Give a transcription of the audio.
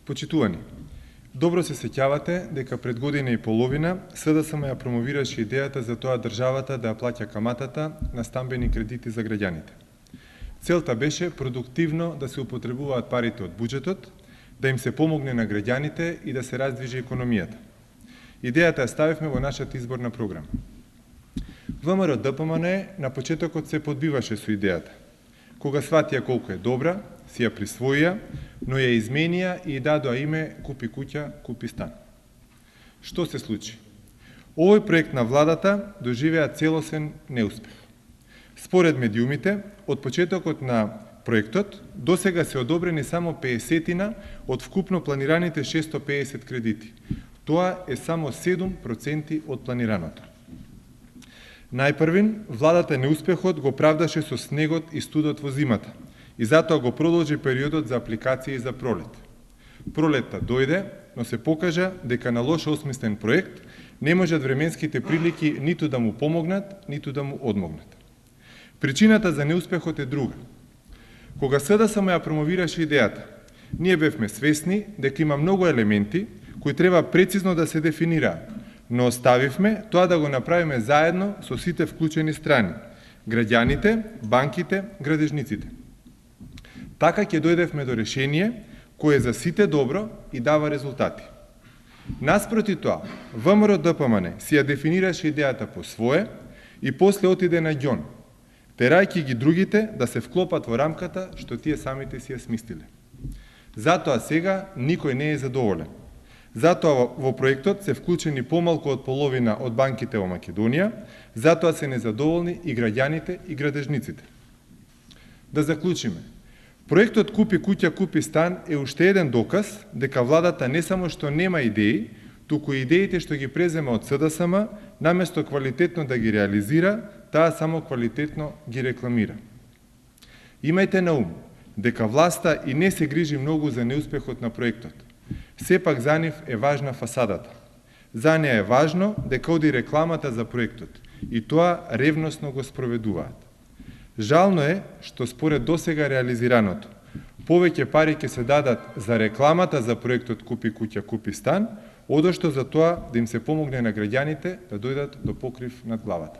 Почитувани, добро се сеќавате дека пред година и половина СДСМ ја промовираше идејата за тоа државата да ја плаќа каматата на стамбени кредити за граѓаните. Целта беше продуктивно да се употребуваат парите од буџетот, да им се помогне на граѓаните и да се раздвижи економијата. Идејата ја ставивме во нашата изборна програма. ВМРО-ДПМН на почетокот се подбиваше со идејата. Кога сватија колку е добра, си ја присвоија, но ја изменија и дадоа име Купи куќа, купи стан. Што се случи? Овој проект на владата доживеа целосен неуспех. Според медиумите, од почетокот на проектот, досега се одобрени само 50 од вкупно планираните 650 кредити. Тоа е само 7% од планираното. Најпрвин, владата неуспехот го правдаше со снегот и студот во зимата и затоа го продолжи периодот за апликација за пролет. Пролетта дојде, но се покажа дека на лошо осмислен проект не можат временските прилики ниту да му помогнат, ниту да му одмогнат. Причината за неуспехот е друга. Кога СДСМ ја промовираше идејата, ние бевме свесни дека има многу елементи кои треба прецизно да се дефинираат, но оставивме тоа да го направиме заедно со сите вклучени страни – граѓаните, банките, градежниците. Така ќе дојдевме до решение кое за сите добро и дава резултати. Наспроти тоа, ВМРО-ДПМН си ја дефинираше идејата по свое и после отиде на ѓон, терајќи ги другите да се вклопат во рамката што тие самите си ја смислиле. Затоа сега никој не е задоволен. Затоа во проектот се вклучени помалку од половина од банките во Македонија, затоа се незадоволни и граѓаните и градежниците. Да заклучиме. Проектот Купи куќа, купи стан е уште еден доказ дека владата не само што нема идеи, туку идеите што ги презема од СДСМ, наместо квалитетно да ги реализира, таа само квалитетно ги рекламира. Имајте на ум дека власта и не се грижи многу за неуспехот на проектот. Сепак за нив е важна фасадата. За неа е важно дека оди рекламата за проектот и тоа ревносно го спроведуваат. Жално е што според досега реализираното, повеќе пари ќе се дадат за рекламата за проектот Купи куќа, купи стан, одошто за тоа да им се помогне на граѓаните да дојдат до покрив над главата.